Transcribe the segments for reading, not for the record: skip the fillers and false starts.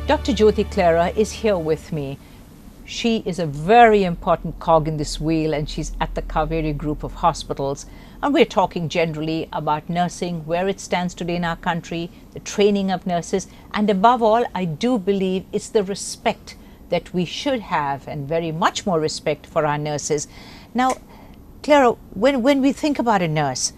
Dr. Jothi Clara is here with me. She is a very important cog in this wheel, and she's at the Kauvery group of hospitals. And we're talking generally about nursing, where it stands today in our country, the training of nurses, and above all, I do believe it's the respect that we should have, and very much more respect for our nurses. Now, Clara, when we think about a nurse,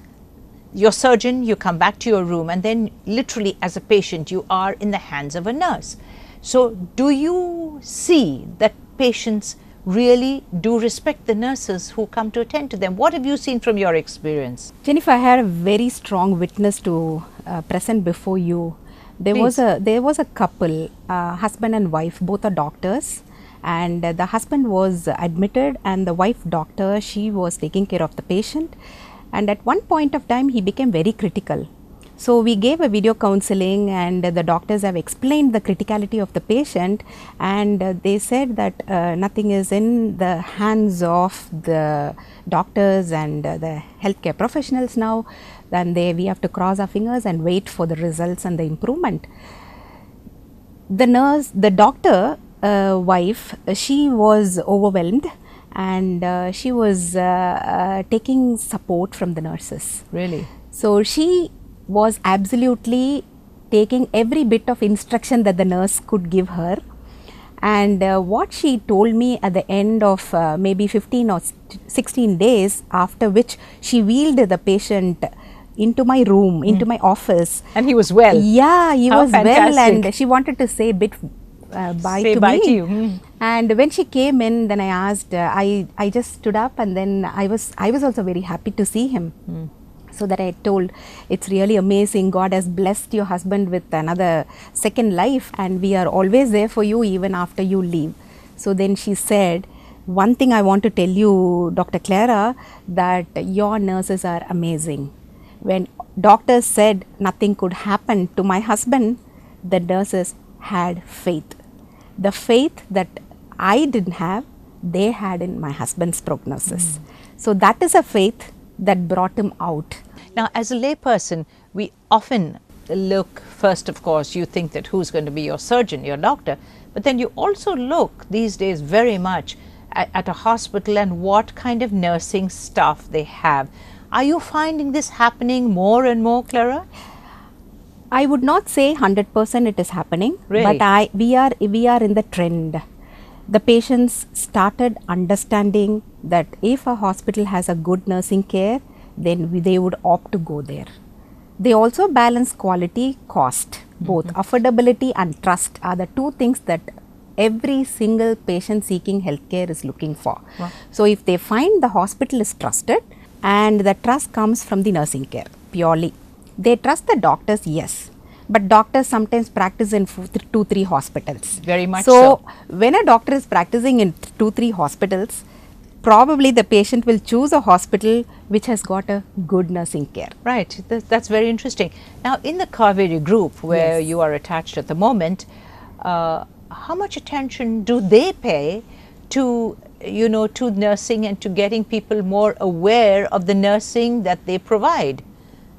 you're surgeon, you come back to your room, and then literally as a patient, you are in the hands of a nurse. So do you see that patients really do respect the nurses who come to attend to them? What have you seen from your experience? Jenifer, I had a very strong witness to present before you. There was a couple, husband and wife, both are doctors, and the husband was admitted, and the wife doctor, she was taking care of the patient, and at one point of time he became very critical. So we gave a video counseling, and the doctors have explained the criticality of the patient, and they said that nothing is in the hands of the doctors and the healthcare professionals now. Then we have to cross our fingers and wait for the results and the improvement. The doctor wife, she was overwhelmed, and she was taking support from the nurses. Really? So she was absolutely taking every bit of instruction that the nurse could give her, and what she told me at the end of maybe 15 or 16 days, after which she wheeled the patient into my room, into my office. And he was well? Yeah, he How was fantastic. well, and she wanted to say a bit bye to me. And when she came in, then I asked, I just stood up, and then I was also very happy to see him. So that I told, it's really amazing, God has blessed your husband with another second life, and we are always there for you even after you leave. So then she said, one thing I want to tell you, Dr. Clara, that your nurses are amazing. When doctors said nothing could happen to my husband, the nurses had faith. The faith that I didn't have, they had in my husband's prognosis. So that is a faith that brought him out. Now, as a layperson, we often look, first of course, you think that who's going to be your surgeon, your doctor, but then you also look these days very much at a hospital and what kind of nursing staff they have. Are you finding this happening more and more, Clara? I would not say 100% it is happening, Really? but we are in the trend. The patients started understanding that if a hospital has a good nursing care, then they would opt to go there. They also balance quality, cost. Both affordability and trust are the two things that every single patient seeking healthcare is looking for. Wow. So if they find the hospital is trusted, and the trust comes from the nursing care purely. They trust the doctors, yes, but doctors sometimes practice in 2-3 hospitals. Very much so. So when a doctor is practicing in 2-3 hospitals, probably the patient will choose a hospital which has got a good nursing care. Right, that's very interesting. Now, in the Kauvery group where Yes. you are attached at the moment, how much attention do they pay to, to nursing and to getting people more aware of the nursing that they provide?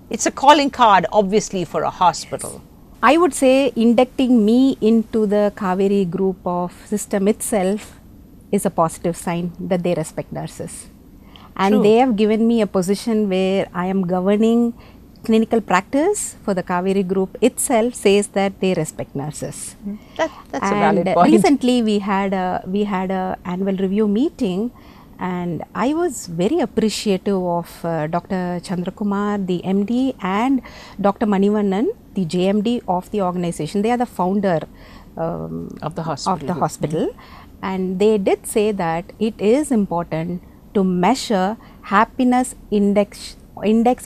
It's a calling card, obviously, for a hospital. I would say inducting me into the Kauvery group of system itself is a positive sign that they respect nurses. And True. they have given me a position where I am governing clinical practice for the Kauvery group itself, says that they respect nurses. That's a And valid point. recently we had a annual review meeting, and I was very appreciative of Dr. Chandrakumar, the MD, and Dr. Manivannan, the JMD of the organization. They are the founder of the hospital. hospital. And they did say that it is important to measure happiness index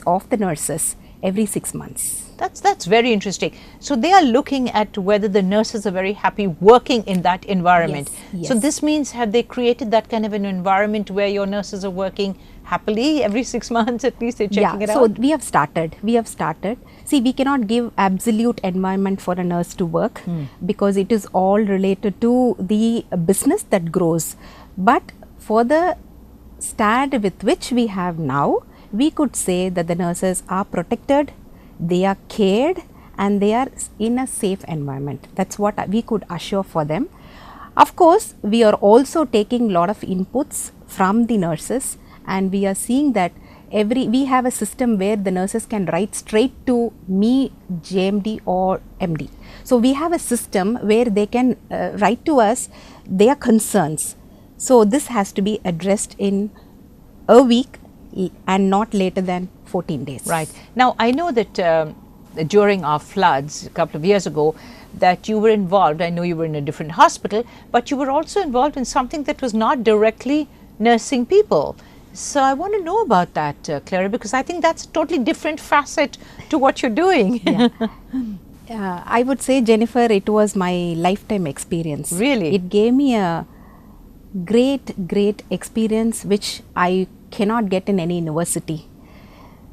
of the nurses every 6 months. That's very interesting. So they are looking at whether the nurses are very happy working in that environment. Yes, So yes. this means, have they created that kind of an environment where your nurses are working happily every 6 months, at least they're checking it so out? we have started. See, we cannot give absolute environment for a nurse to work because it is all related to the business that grows. But for the stand with which we have now, we could say that the nurses are protected, they are cared, and they are in a safe environment. That's what we could assure for them. Of course, we are also taking lot of inputs from the nurses, and we are seeing that we have a system where the nurses can write straight to me, JMD or MD. So we have a system where they can write to us their concerns. So this has to be addressed in a week and not later than 14 days. Right. Now I know that during our floods a couple of years ago that you were involved. I know you were in a different hospital, but you were also involved in something that was not directly nursing people. So I want to know about that, Clara, because I think that's a totally different facet to what you're doing. Yeah. I would say, Jenifer, it was my lifetime experience. Really? It gave me a great experience which I cannot get in any university.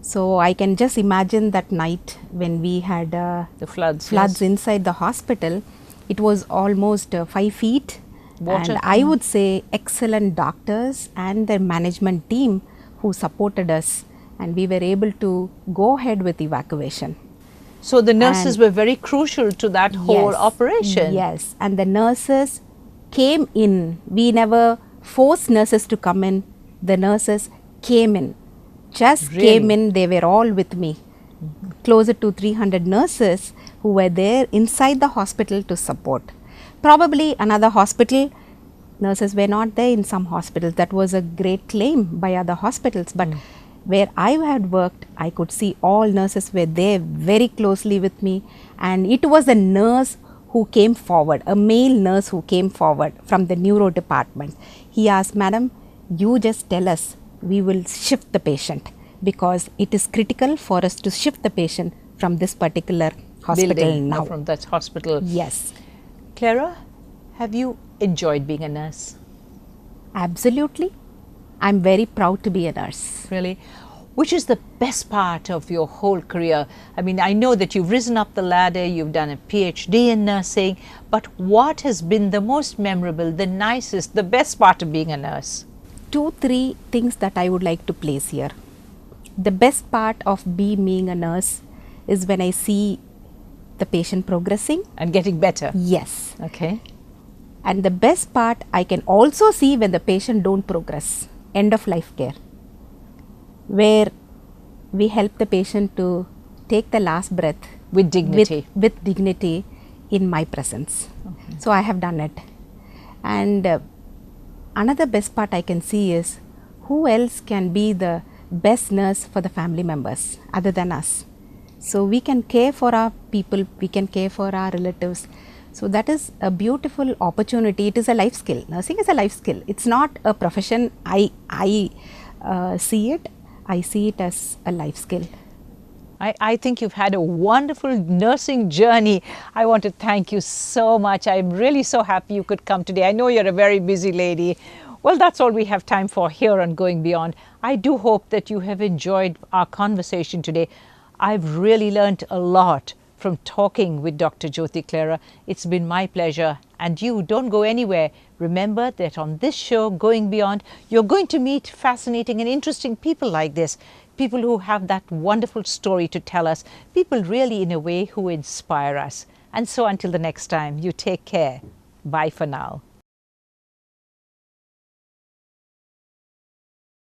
So I can just imagine that night when we had the floods yes. inside the hospital. It was almost 5 feet. Water. And I would say excellent doctors and their management team who supported us, and we were able to go ahead with evacuation. So the nurses were very crucial to that whole operation. Yes, and the nurses came in. We never forced nurses to come in. The nurses came in, just came in. They were all with me. Closer to 300 nurses who were there inside the hospital to support. Probably another hospital, nurses were not there in some hospitals. That was a great claim by other hospitals. But where I had worked, I could see all nurses were there very closely with me. And it was a nurse who came forward, a male nurse who came forward from the neuro department. He asked, "Madam, you just tell us, we will shift the patient, because it is critical for us to shift the patient from this particular hospital building, now." From that hospital. Yes. Clara, have you enjoyed being a nurse? Absolutely. I'm very proud to be a nurse. Really? Which is the best part of your whole career? I mean, I know that you've risen up the ladder, you've done a PhD in nursing, but what has been the most memorable, the nicest, the best part of being a nurse? 2-3 things that I would like to place here. The best part of being a nurse is when I see the patient progressing and getting better. Yes. Okay. And the best part I can also see when the patient don't progress, end of life care, where we help the patient to take the last breath with dignity. With dignity in my presence. Okay. So I have done it. And another best part I can see is who else can be the best nurse for the family members other than us. So we can care for our people, we can care for our relatives. So that is a beautiful opportunity. It is a life skill. Nursing is a life skill. It's not a profession. I see it. I see it as a life skill. I think you've had a wonderful nursing journey. I want to thank you so much. I'm really so happy you could come today. I know you're a very busy lady. Well, that's all we have time for here on Going Beyond. I do hope that you have enjoyed our conversation today. I've really learned a lot from talking with Dr. Jothi Clara. It's been my pleasure. And you, don't go anywhere. Remember that on this show, Going Beyond, you're going to meet fascinating and interesting people like this. People who have that wonderful story to tell us. People really, in a way, who inspire us. And so until the next time, you take care. Bye for now.